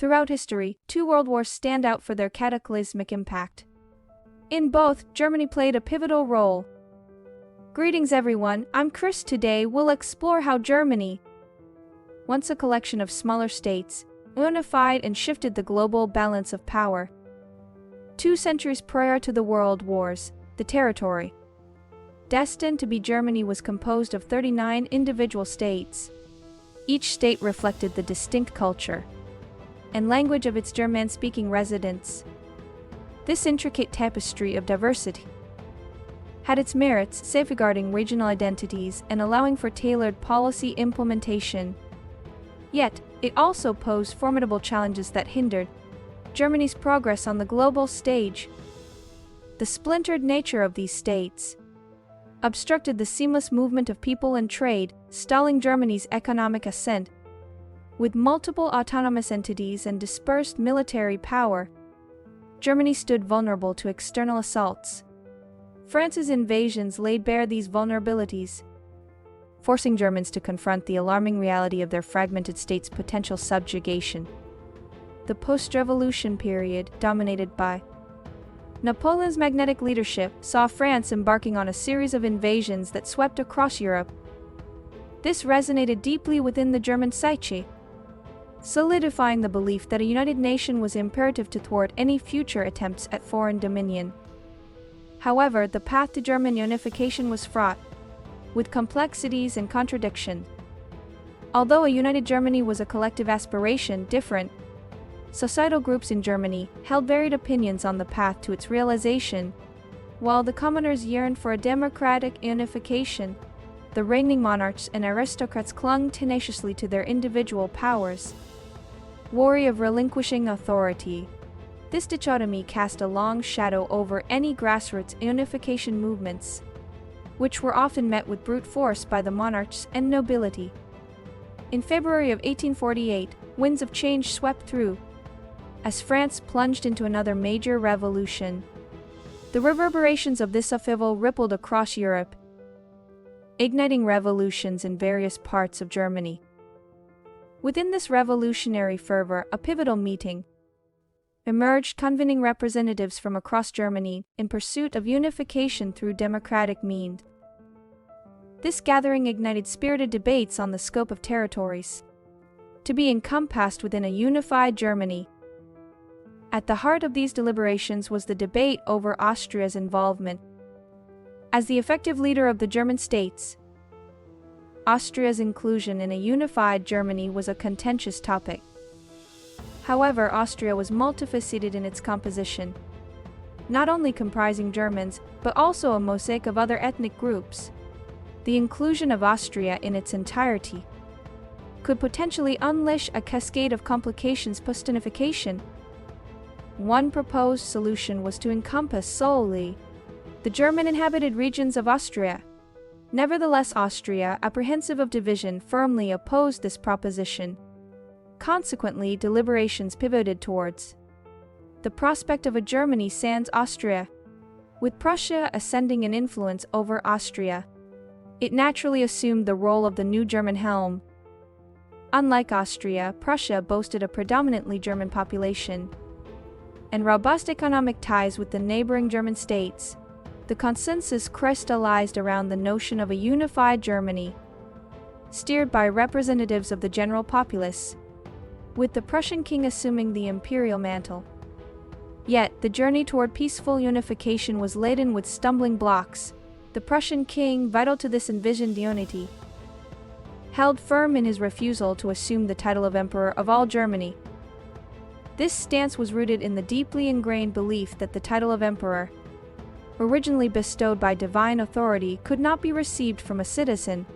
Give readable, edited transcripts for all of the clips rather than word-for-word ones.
Throughout history, two world wars stand out for their cataclysmic impact. In both, Germany played a pivotal role. Greetings everyone, I'm Chris. Today we'll explore how Germany, once a collection of smaller states, unified and shifted the global balance of power. 2 centuries prior to the world wars, the territory destined to be Germany was composed of 39 individual states. Each state reflected the distinct culture and language of its German-speaking residents. This intricate tapestry of diversity had its merits, safeguarding regional identities and allowing for tailored policy implementation. Yet, it also posed formidable challenges that hindered Germany's progress on the global stage. The splintered nature of these states obstructed the seamless movement of people and trade, stalling Germany's economic ascent. With multiple autonomous entities and dispersed military power, Germany stood vulnerable to external assaults. France's invasions laid bare these vulnerabilities, forcing Germans to confront the alarming reality of their fragmented state's potential subjugation. The post-revolution period, dominated by Napoleon's magnetic leadership, saw France embarking on a series of invasions that swept across Europe. This resonated deeply within the German psyche, solidifying the belief that a united nation was imperative to thwart any future attempts at foreign dominion. However, the path to German unification was fraught with complexities and contradictions. Although a united Germany was a collective aspiration, different societal groups in Germany held varied opinions on the path to its realization. While the commoners yearned for a democratic unification, the reigning monarchs and aristocrats clung tenaciously to their individual powers, wary of relinquishing authority. This dichotomy cast a long shadow over any grassroots unification movements, which were often met with brute force by the monarchs and nobility. In February of 1848, winds of change swept through, as France plunged into another major revolution. The reverberations of this upheaval rippled across Europe, igniting revolutions in various parts of Germany. Within this revolutionary fervor, a pivotal meeting emerged, convening representatives from across Germany in pursuit of unification through democratic means. This gathering ignited spirited debates on the scope of territories to be encompassed within a unified Germany. At the heart of these deliberations was the debate over Austria's involvement. As the effective leader of the German states, Austria's inclusion in a unified Germany was a contentious topic. However, Austria was multifaceted in its composition, not only comprising Germans, but also a mosaic of other ethnic groups. The inclusion of Austria in its entirety could potentially unleash a cascade of complications post-unification. One proposed solution was to encompass solely the German-inhabited regions of Austria. Nevertheless, Austria, apprehensive of division, firmly opposed this proposition. Consequently, deliberations pivoted towards the prospect of a Germany sans Austria. With Prussia ascending in influence over Austria, it naturally assumed the role of the new German helm. Unlike Austria, Prussia boasted a predominantly German population and robust economic ties with the neighboring German states. The consensus crystallized around the notion of a unified Germany, steered by representatives of the general populace, with the Prussian king assuming the imperial mantle. Yet, the journey toward peaceful unification was laden with stumbling blocks. The Prussian king, vital to this envisioned unity, held firm in his refusal to assume the title of Emperor of all Germany. This stance was rooted in the deeply ingrained belief that the title of Emperor, originally bestowed by divine authority, could not be received from a citizen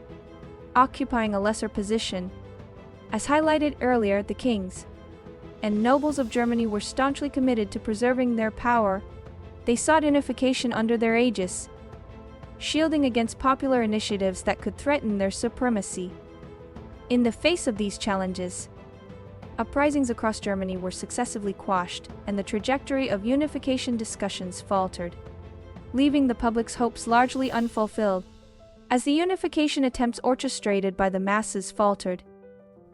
occupying a lesser position. As highlighted earlier, the kings and nobles of Germany were staunchly committed to preserving their power. They sought unification under their aegis, shielding against popular initiatives that could threaten their supremacy. In the face of these challenges, uprisings across Germany were successively quashed, and the trajectory of unification discussions faltered, leaving the public's hopes largely unfulfilled. As the unification attempts orchestrated by the masses faltered,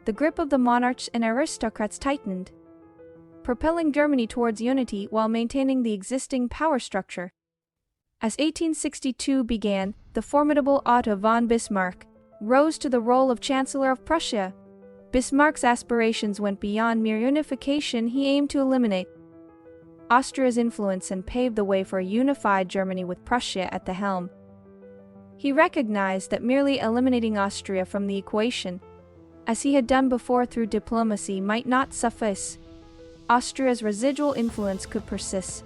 the grip of the monarchs and aristocrats tightened. propelling Germany towards unity while maintaining the existing power structure. As 1862 began, the formidable Otto von Bismarck rose to the role of Chancellor of Prussia. Bismarck's aspirations went beyond mere unification. He aimed to eliminate Austria's influence and pave the way for a unified Germany with Prussia at the helm. He recognized that merely eliminating Austria from the equation, as he had done before through diplomacy, might not suffice. Austria's residual influence could persist,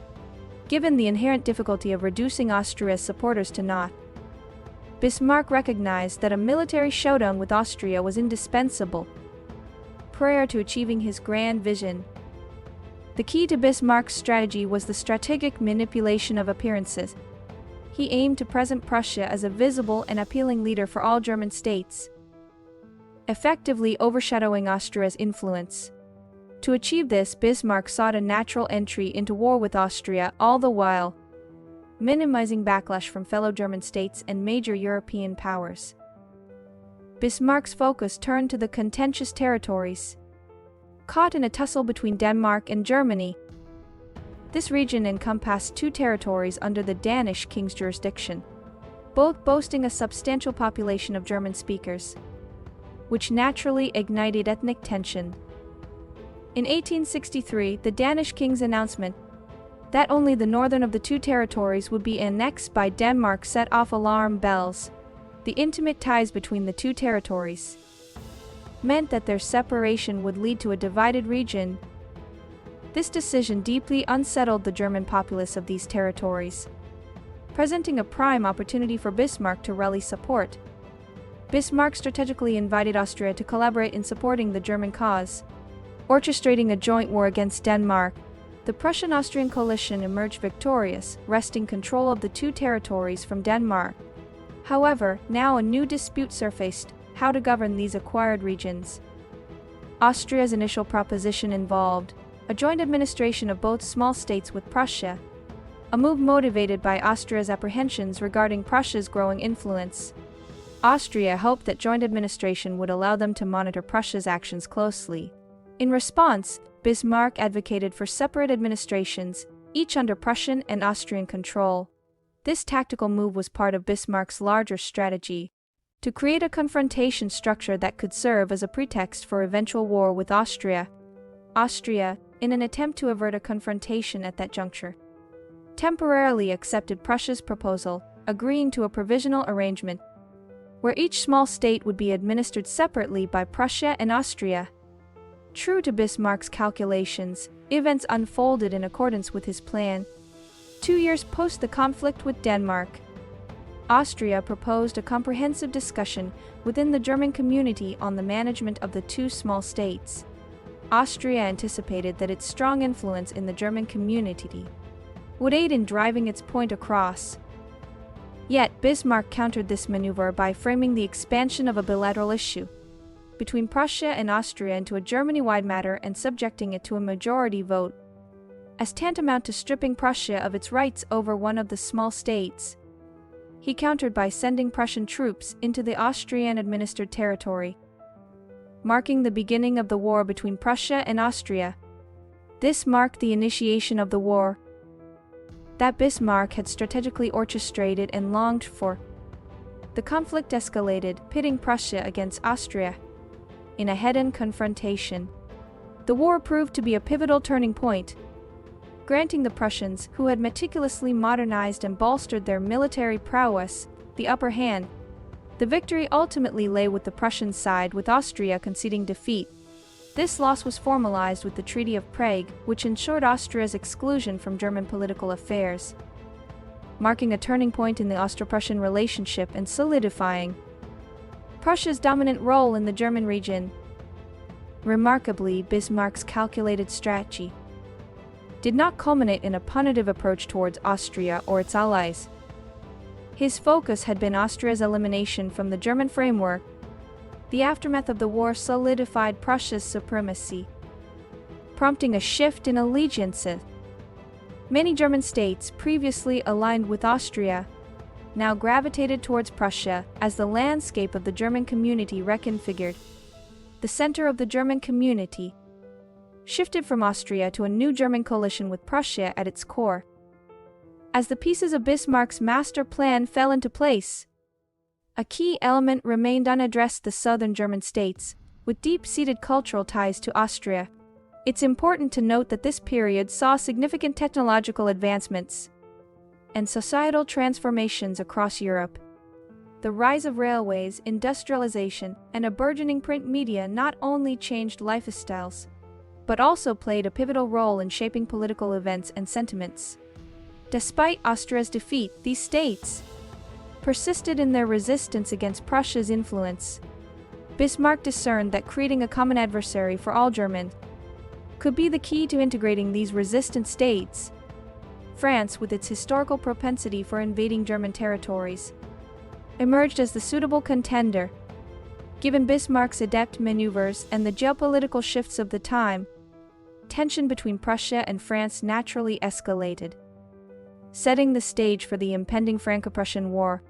given the inherent difficulty of reducing Austria's supporters to naught. Bismarck recognized that a military showdown with Austria was indispensable prior to achieving his grand vision. The key to Bismarck's strategy was the strategic manipulation of appearances. He aimed to present Prussia as a visible and appealing leader for all German states, effectively overshadowing Austria's influence. To achieve this, Bismarck sought a natural entry into war with Austria, all the while minimizing backlash from fellow German states and major European powers. Bismarck's focus turned to the contentious territories. Caught in a tussle between Denmark and Germany, this region encompassed two territories under the Danish king's jurisdiction, both boasting a substantial population of German speakers, which naturally ignited ethnic tension. In 1863, the Danish king's announcement that only the northern of the two territories would be annexed by Denmark set off alarm bells. The intimate ties between the two territories meant that their separation would lead to a divided region. This decision deeply unsettled the German populace of these territories, presenting a prime opportunity for Bismarck to rally support. Bismarck strategically invited Austria to collaborate in supporting the German cause, orchestrating a joint war against Denmark. The Prussian-Austrian coalition emerged victorious, wresting control of the two territories from Denmark. However, now a new dispute surfaced: how to govern these acquired regions. Austria's initial proposition involved a joint administration of both small states with Prussia, a move motivated by Austria's apprehensions regarding Prussia's growing influence. Austria hoped that joint administration would allow them to monitor Prussia's actions closely. In response, Bismarck advocated for separate administrations, each under Prussian and Austrian control. This tactical move was part of Bismarck's larger strategy to create a confrontation structure that could serve as a pretext for eventual war with Austria. Austria, in an attempt to avert a confrontation at that juncture, temporarily accepted Prussia's proposal, agreeing to a provisional arrangement where each small state would be administered separately by Prussia and Austria. True to Bismarck's calculations, events unfolded in accordance with his plan. 2 years post the conflict with Denmark, Austria proposed a comprehensive discussion within the German community on the management of the two small states. Austria anticipated that its strong influence in the German community would aid in driving its point across. Yet, Bismarck countered this maneuver by framing the expansion of a bilateral issue between Prussia and Austria into a Germany-wide matter and subjecting it to a majority vote as tantamount to stripping Prussia of its rights over one of the small states. He countered by sending Prussian troops into the Austrian-administered territory, marking the beginning of the war between Prussia and Austria. This marked the initiation of the war that Bismarck had strategically orchestrated and longed for. The conflict escalated, pitting Prussia against Austria in a head-on confrontation. The war proved to be a pivotal turning point, granting the Prussians, who had meticulously modernized and bolstered their military prowess, the upper hand. The victory ultimately lay with the Prussian side, with Austria conceding defeat. This loss was formalized with the Treaty of Prague, which ensured Austria's exclusion from German political affairs, marking a turning point in the Austro-Prussian relationship and solidifying Prussia's dominant role in the German region. Remarkably, Bismarck's calculated strategy did not culminate in a punitive approach towards Austria or its allies. His focus had been Austria's elimination from the German framework. The aftermath of the war solidified Prussia's supremacy, prompting a shift in allegiances. Many German states, previously aligned with Austria, now gravitated towards Prussia as the landscape of the German community reconfigured. The center of the German community shifted from Austria to a new German coalition with Prussia at its core. As the pieces of Bismarck's master plan fell into place, a key element remained unaddressed: the southern German states, with deep-seated cultural ties to Austria. It's important to note that this period saw significant technological advancements and societal transformations across Europe. The rise of railways, industrialization, and a burgeoning print media not only changed lifestyles, but also played a pivotal role in shaping political events and sentiments. Despite Austria's defeat, these states persisted in their resistance against Prussia's influence. Bismarck discerned that creating a common adversary for all Germans could be the key to integrating these resistant states. France, with its historical propensity for invading German territories, emerged as the suitable contender. Given Bismarck's adept maneuvers and the geopolitical shifts of the time, tension between Prussia and France naturally escalated, setting the stage for the impending Franco-Prussian War.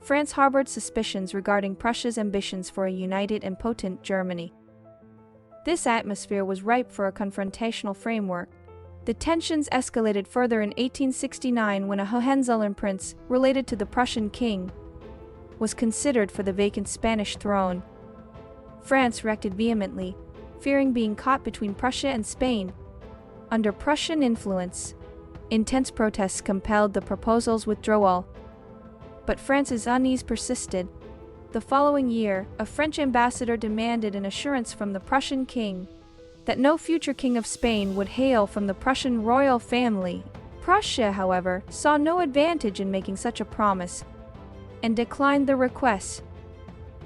France harbored suspicions regarding Prussia's ambitions for a united and potent Germany. This atmosphere was ripe for a confrontational framework. The tensions escalated further in 1869 when a Hohenzollern prince, related to the Prussian king, was considered for the vacant Spanish throne. France reacted vehemently, fearing being caught between Prussia and Spain. Under Prussian influence, intense protests compelled the proposal's withdrawal. But France's unease persisted. The following year, a French ambassador demanded an assurance from the Prussian king that no future king of Spain would hail from the Prussian royal family. Prussia, however, saw no advantage in making such a promise and declined the request.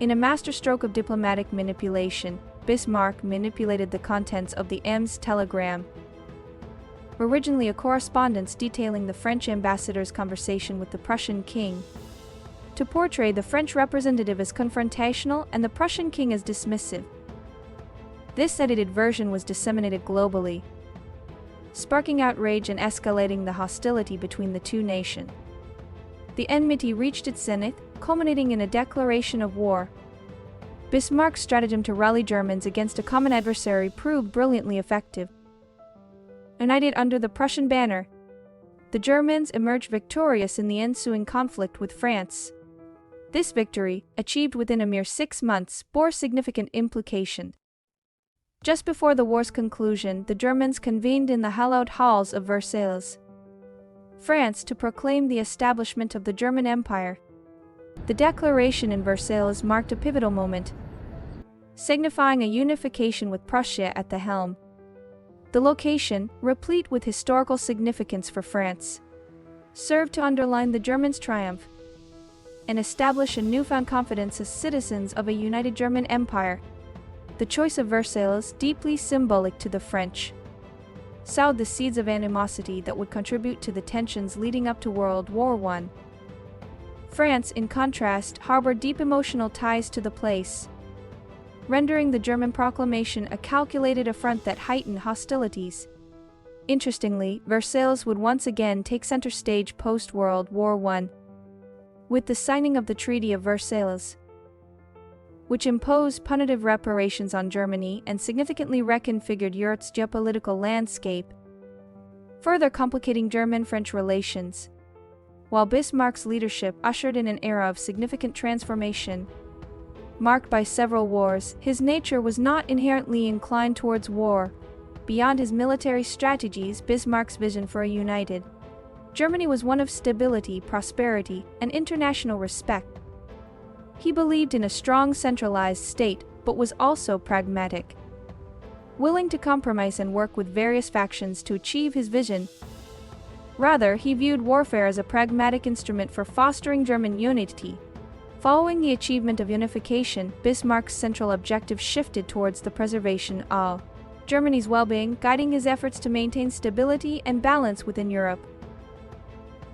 In a masterstroke of diplomatic manipulation, Bismarck manipulated the contents of the Ems telegram, originally a correspondence detailing the French ambassador's conversation with the Prussian king, to portray the French representative as confrontational and the Prussian king as dismissive. This edited version was disseminated globally, sparking outrage and escalating the hostility between the two nations. The enmity reached its zenith, culminating in a declaration of war. Bismarck's stratagem to rally Germans against a common adversary proved brilliantly effective. United under the Prussian banner, the Germans emerged victorious in the ensuing conflict with France. This victory, achieved within a mere 6 months, bore significant implications. Just before the war's conclusion, the Germans convened in the hallowed halls of Versailles, France, to proclaim the establishment of the German Empire. The declaration in Versailles marked a pivotal moment, signifying a unification with Prussia at the helm. The location, replete with historical significance for France, served to underline the Germans' triumph and establish a newfound confidence as citizens of a united German Empire. The choice of Versailles, deeply symbolic to the French, sowed the seeds of animosity that would contribute to the tensions leading up to World War I. France, in contrast, harbored deep emotional ties to the place, rendering the German proclamation a calculated affront that heightened hostilities. Interestingly, Versailles would once again take center stage post-World War I, with the signing of the Treaty of Versailles, which imposed punitive reparations on Germany and significantly reconfigured Europe's geopolitical landscape, further complicating German-French relations. While Bismarck's leadership ushered in an era of significant transformation, marked by several wars, his nature was not inherently inclined towards war. Beyond his military strategies, Bismarck's vision for a united Germany was one of stability, prosperity, and international respect. He believed in a strong centralized state, but was also pragmatic, willing to compromise and work with various factions to achieve his vision. Rather, he viewed warfare as a pragmatic instrument for fostering German unity. Following the achievement of unification, Bismarck's central objective shifted towards the preservation of Germany's well-being, guiding his efforts to maintain stability and balance within Europe.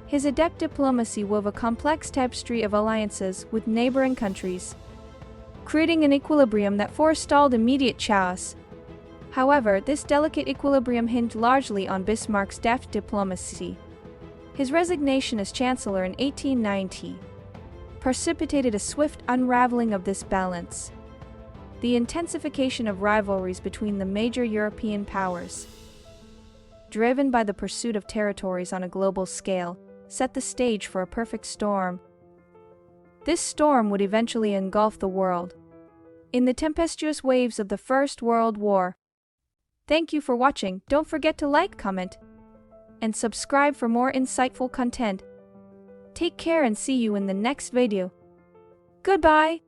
His adept diplomacy wove a complex tapestry of alliances with neighboring countries, creating an equilibrium that forestalled immediate chaos. However, this delicate equilibrium hinged largely on Bismarck's deft diplomacy. His resignation as Chancellor in 1890 precipitated a swift unraveling of this balance. the intensification of rivalries between the major European powers, driven by the pursuit of territories on a global scale, set the stage for a perfect storm. This storm would eventually engulf the world in the tempestuous waves of the First World War. Thank you for watching. Don't forget to like, comment, and subscribe for more insightful content. Take care and see you in the next video. Goodbye!